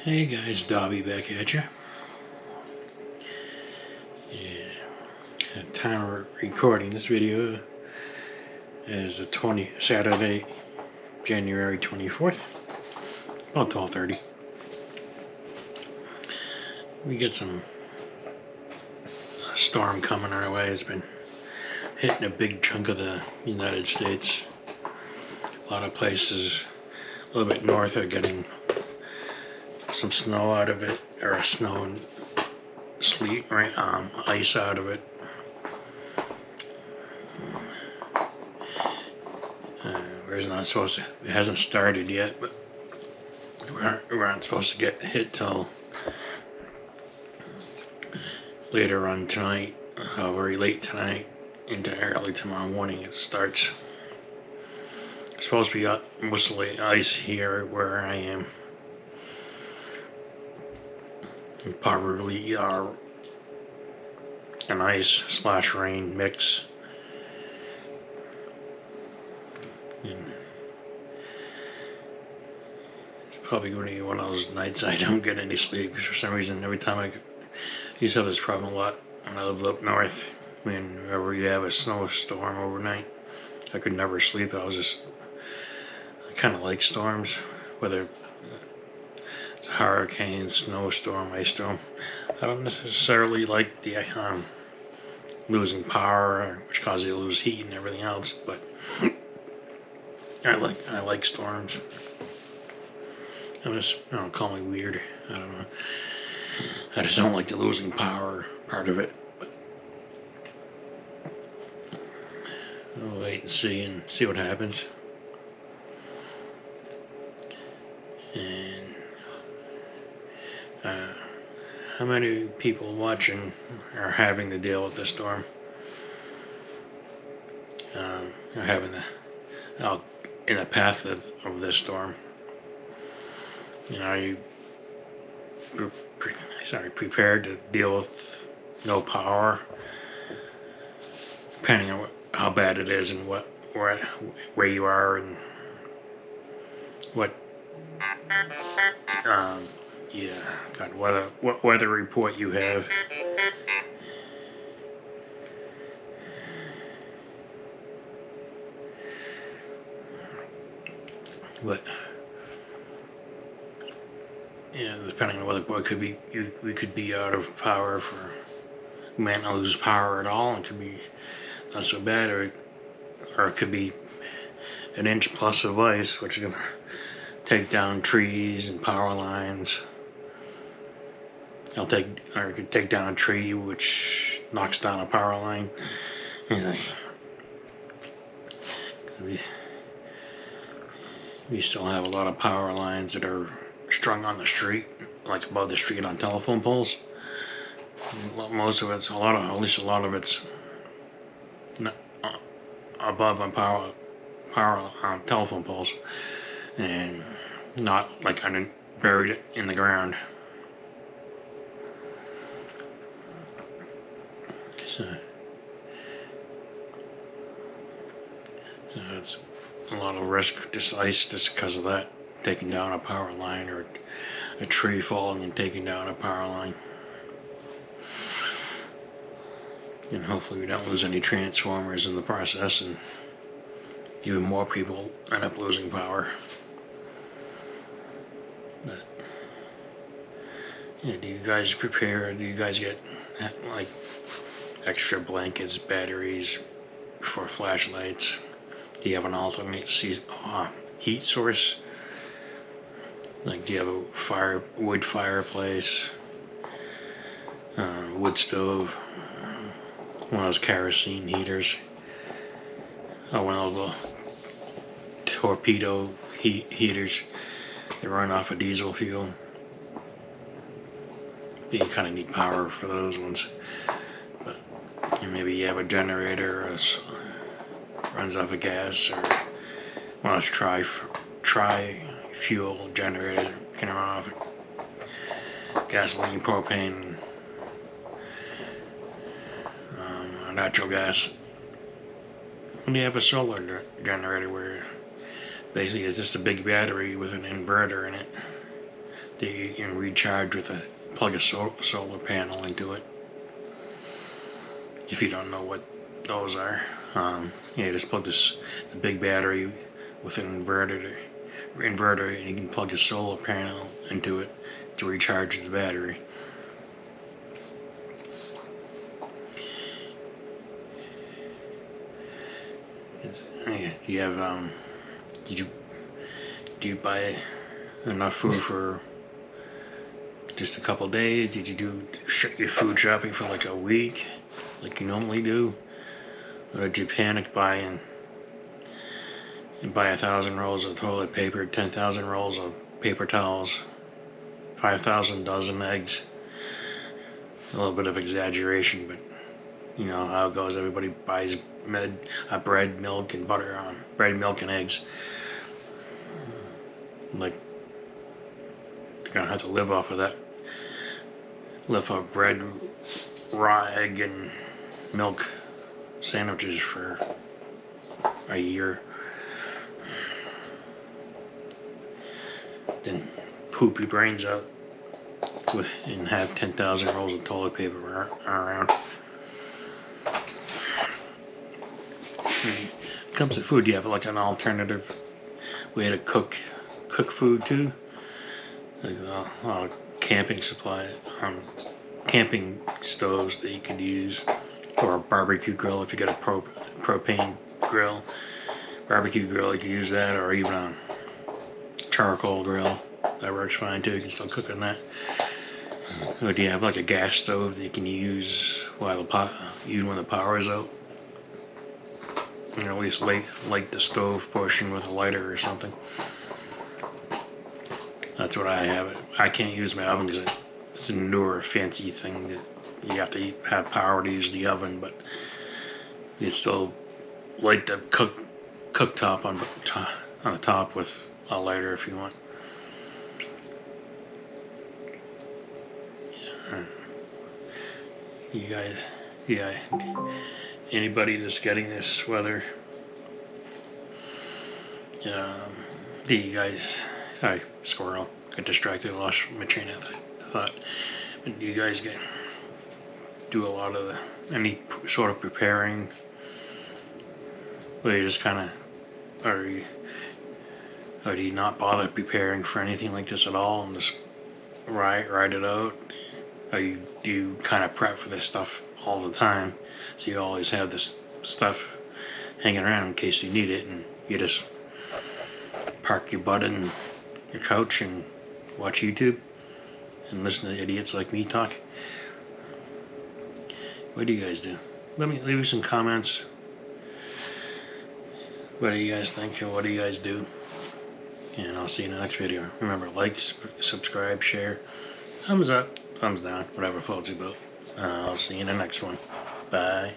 Hey guys, Dobby back at you. Time of recording this video is the Saturday, January 24th, about 12:30. We get some storm coming our way. It's been hitting a big chunk of the United States. A lot of places a little bit north are getting some snow out of it, or snow and sleet, right? Ice out of it. It hasn't started yet, but we aren't supposed to get hit till later on tonight, very late tonight into early tomorrow morning it starts. It's supposed to be mostly ice here where I am. And probably an ice / rain mix. And it's probably going to be one of those nights I don't get any sleep for some reason. Every time I used to have this problem a lot when I lived up north. Whenever you have a snowstorm overnight, I could never sleep. I kind of like storms, whether it's a hurricane, snowstorm, ice storm. I don't necessarily like the losing power, which causes you to lose heat and everything else, but I like storms. Don't call me weird. I don't know. I just don't like the losing power part of it. But we'll wait and see what happens. And how many people watching are having to deal with this storm? Are having in the path of this storm. Are you prepared to deal with no power, depending on how bad it is and where you are and what what weather report you have. But depending on weather report, we could be out of power we might not lose power at all. It could be not so bad, or it could be an inch plus of ice, which is gonna take down trees and power lines. It could take down a tree, which knocks down a power line. We still have a lot of power lines that are strung on the street, like above the street on telephone poles. Most of it's at least a lot of it's above on power telephone poles, and not like buried in the ground. So it's a lot of risk, just ice, just because of that, taking down a power line, or a tree falling and taking down a power line. And hopefully we don't lose any transformers in the process, and even more people end up losing power. But do you guys prepare? Do you guys get like extra blankets, batteries for flashlights? Do you have an alternate heat source? Like, do you have a wood fireplace, wood stove, one of those kerosene heaters, or one of the torpedo heaters that run off of diesel fuel? You kind of need power for those ones, but maybe you have a generator runs off of gas, or one of those tri-fuel generator can run off of gasoline, propane, natural gas. When you have a solar generator, where basically it's just a big battery with an inverter in it that you can recharge with plug a solar panel into it. If you don't know what those are, yeah, just plug the big battery with an inverter, and you can plug a solar panel into it to recharge the battery. Yeah, do you have do you buy enough food for just a couple days? Did you do your food shopping for like a week, like you normally do? Or did you panic buy and buy 1,000 rolls of toilet paper, 10,000 rolls of paper towels, 5,000 dozen eggs? A little bit of exaggeration, but you know how it goes. Everybody buys bread, milk, and butter. Bread, milk, and eggs. Like, they're gonna have to live off of that. Live off bread, raw egg, and milk sandwiches for a year. Then poop your brains out and have 10,000 rolls of toilet paper around. When it comes to food, do you have like an alternative way to cook food too? Like a lot of camping supply, camping stoves that you could use, or a barbecue grill if you got a propane grill. Barbecue grill, you can use that, or even a charcoal grill. That works fine too. You can still cook on that. Or do you have like a gas stove that you can use even when the power is out? You know, at least light the stove portion with a lighter or something. That's what I have. I can't use my oven because it's a newer fancy thing that you have to have power to use the oven, but you still light the cooktop on the top with a lighter if you want. You guys, yeah. Anybody that's getting this weather, do you guys? Sorry, squirrel. Got distracted. Lost my train of thought. Do you guys do a lot of any sort of preparing? Or you just kind of, or do you not bother preparing for anything like this at all and just ride it out? Or do you kind of prep for this stuff all the time, so you always have this stuff hanging around in case you need it, and you just park your butt in your couch and watch YouTube and listen to idiots like me talk? What do you guys do? Leave me some comments. What do you guys think, and what do you guys do? And I'll see you in the next video. Remember, like, subscribe, share, thumbs up, thumbs down, whatever floats your boat. I'll see you in the next one. Bye.